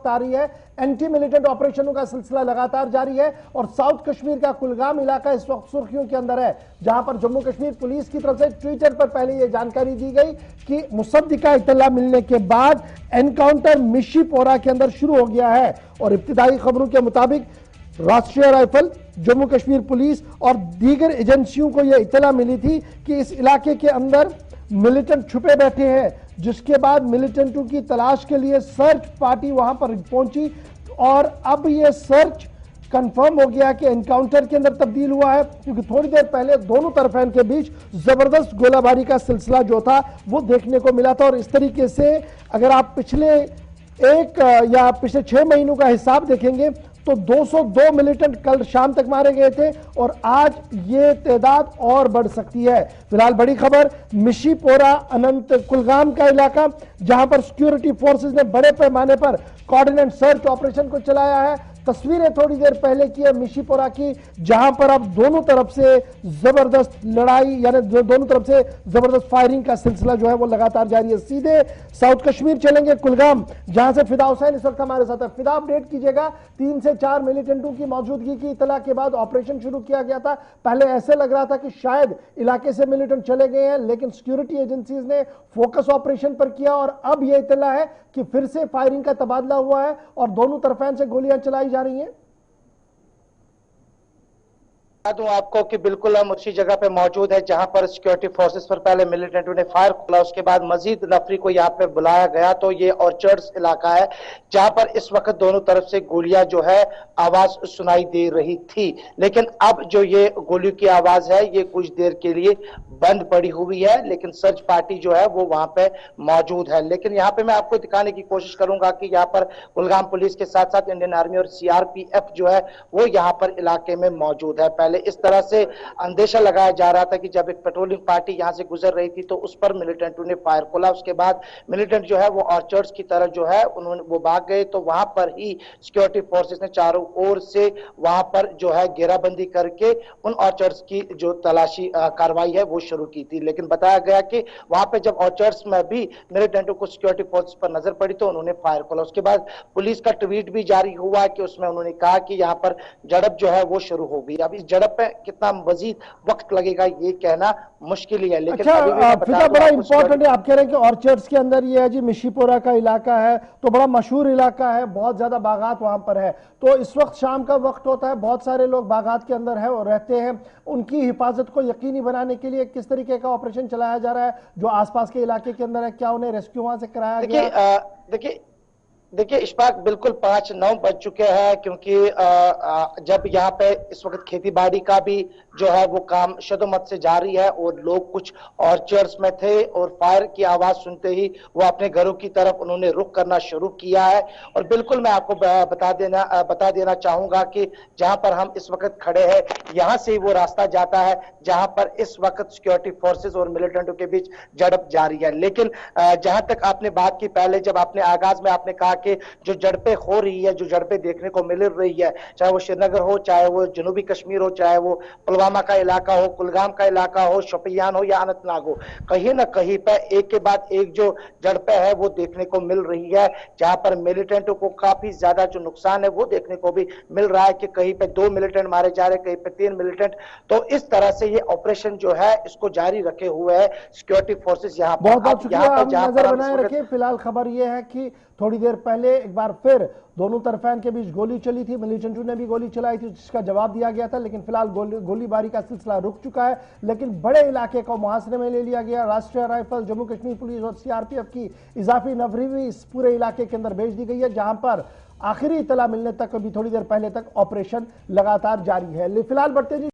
वक्त आ रही है। एंटी मिलिटेंट ऑपरेशनों का सिलसिला लगातार जारी है और साउथ कश्मीर का कुलगाम इलाका इस वक्त सुर्खियों के अंदर है, जहां पर जम्मू कश्मीर पुलिस की तरफ से ट्विटर पर पहले यह जानकारी दी गई कि मुसद्दिका इत्तला मिलने के बाद एनकाउंटर मिशीपोरा के अंदर शुरू हो गया है। और इब्तिदाई खबरों के मुताबिक राष्ट्रीय राइफल, जम्मू कश्मीर पुलिस और दीगर एजेंसियों को यह इत्तला मिली थी कि इस इलाके के अंदर मिलिटेंट छुपे बैठे हैं, जिसके बाद मिलिटेंटों की तलाश के लिए सर्च पार्टी वहां पर पहुंची और अब यह सर्च कंफर्म हो गया कि एनकाउंटर के अंदर तब्दील हुआ है, क्योंकि थोड़ी देर पहले दोनों तरफेन के बीच जबरदस्त गोलाबारी का सिलसिला जो था वो देखने को मिला था। और इस तरीके से अगर आप पिछले 6 महीनों का हिसाब देखेंगे तो 202 मिलिटेंट कल शाम तक मारे गए थे और आज ये तादाद और बढ़ सकती है। फिलहाल बड़ी खबर मिशीपोरा अनंत कुलगाम का इलाका, जहां पर सिक्योरिटी फोर्सेस ने बड़े पैमाने पर कोऑर्डिनेट सर्च ऑपरेशन को चलाया है। तस्वीरें थोड़ी देर पहले की है मिशीपोरा की, जहां पर अब दोनों तरफ से जबरदस्त लड़ाई यानी दोनों तरफ से जबरदस्त फायरिंग का सिलसिला जो है वो लगातार जारी है। सीधे साउथ कश्मीर चलेंगे, कुलगाम, जहां से फिदा हुसैन इस वक्त हमारे साथ है। फिदा, अपडेट कीजिएगा। 3 से 4 मिलिटेंटों की मौजूदगी की इतला के बाद ऑपरेशन शुरू किया गया था। पहले ऐसे लग रहा था कि शायद इलाके से मिलिटेंट चले गए हैं, लेकिन सिक्योरिटी एजेंसीज ने फोकस ऑपरेशन पर किया और अब यह इतला है कि फिर से फायरिंग का तबादला हुआ है और दोनों तरफेन से गोलियां चलाई जा रही हैं। बता दूं आपको कि बिल्कुल हम उसी जगह पे मौजूद है जहां पर सिक्योरिटी फोर्सेस पर पहले मिलिटेंटों ने फायर खोला, उसके बाद मजीद नफरी को यहाँ पे बुलाया गया। तो ये ऑर्चर्ड्स इलाका है जहां पर इस वक्त दोनों तरफ से गोलियां जो है आवाज सुनाई दे रही थी, लेकिन अब जो ये गोलियों की आवाज है ये कुछ देर के लिए बंद पड़ी हुई है, लेकिन सर्च पार्टी जो है वो वहां पे मौजूद है। लेकिन यहाँ पे मैं आपको दिखाने की कोशिश करूंगा कि यहाँ पर कुलगाम पुलिस के साथ साथ इंडियन आर्मी और सीआरपीएफ जो है वो यहाँ पर इलाके में मौजूद है। पहले इस तरह से अंदेशा लगाया जा रहा था कि जब एक पेट्रोलिंग पार्टी यहां से गुजर रही थी तो उस पर मिलिटेंटों ने फायर खोला, उसके बाद मिलिटेंट जो है वो ऑर्चर्ड्स की तरफ जो है उन्होंने वो भाग गए। तो वहां पर ही सिक्योरिटी फोर्सेस ने चारों ओर से वहां पर जो है घेराबंदी करके उन ऑर्चर्ड्स की जो तलाशी कार्रवाई है वो शुरू की थी। लेकिन बताया गया कि वहां पे जब ऑर्चर्ड्स में भी मिलिटेंटों को सिक्योरिटी फोर्स पर नजर पड़ी तो उन्होंने फायर खोला। उसके बाद पुलिस का ट्वीट भी जारी हुआ कि उसमें उन्होंने कहा कि यहाँ पर झड़प जो है वो शुरू हो गई। अब इस झड़प पे कितना मजीद वक्त लगेगा ये कहना मुश्किल ही है, लेकिन फिदा, बड़ा इंपॉर्टेंट है, आप कह रहे हैं कि ऑर्चर्ड्स के अंदर ये है जी, मिशीपोरा का इलाका है तो बड़ा मशहूर इलाका है, बहुत ज्यादा बागात वहां पर है। तो इस वक्त शाम का वक्त होता है, बहुत सारे लोग बागात के अंदर है और रहते हैं, उनकी हिफाजत को यकीनी बनाने के लिए किस तरीके का ऑपरेशन चलाया जा रहा है जो आसपास के इलाके के अंदर है? क्या उन्हें रेस्क्यू वहां से कराया गया? देखिए इशफाक, बिल्कुल 5-9 बज चुके हैं, क्योंकि जब यहाँ पे इस वक्त खेती बाड़ी का भी जो है वो काम शदोमत से जारी है और लोग कुछ ऑर्चर्ड्स में थे और फायर की आवाज सुनते ही वो अपने घरों की तरफ उन्होंने रुख करना शुरू किया है। और बिल्कुल मैं आपको बता देना चाहूंगा कि जहां पर हम इस वक्त खड़े हैं यहां से वो रास्ता जाता है जहां पर इस वक्त सिक्योरिटी फोर्सेस और मिलिटेंटों के बीच झड़प जारी है। लेकिन जहां तक आपने बात की, पहले जब आपने आगाज में आपने कहा कि जो झड़पें हो रही है, जो झड़पें देखने को मिल रही है, चाहे वो श्रीनगर हो, चाहे वो जनूबी कश्मीर हो, चाहे वो पुलवामा का इलाका हो, कुलगाम का इलाका हो, शोपियान हो या अनंतनाग हो, कहीं ना कहीं पे एक के बाद एक जो झड़पें है वो देखने को मिल रही है, जहां पर मिलिटेंटों को काफी ज्यादा जो नुकसान है वो देखने को भी मिल रहा है कि कहीं पे 2 मिलिटेंट मारे जा रहे, कहीं पे 3 मिलिटेंट। तो इस तरह से ये ऑपरेशन जो है इसको जारी रखे हुए है सिक्योरिटी फोर्सेस यहाँ पर। बहुत शुक्रिया, आप नजर बनाए रखे। फिलहाल खबर यह है कि थोड़ी देर पहले एक बार फिर दोनों तरफेन के बीच गोली चली थी, मिलिटेंटों ने भी गोली चलाई थी जिसका जवाब दिया गया था, लेकिन फिलहाल गोलीबारी का सिलसिला रुक चुका है। लेकिन बड़े इलाके को मुहासरे में ले लिया गया। राष्ट्रीय राइफल, जम्मू कश्मीर पुलिस और सीआरपीएफ की इजाफी नफरी भी इस पूरे इलाके के अंदर भेज दी गई है, जहां पर आखिरी इतला मिलने तक अभी थोड़ी देर पहले तक ऑपरेशन लगातार जारी है। फिलहाल बढ़ते जी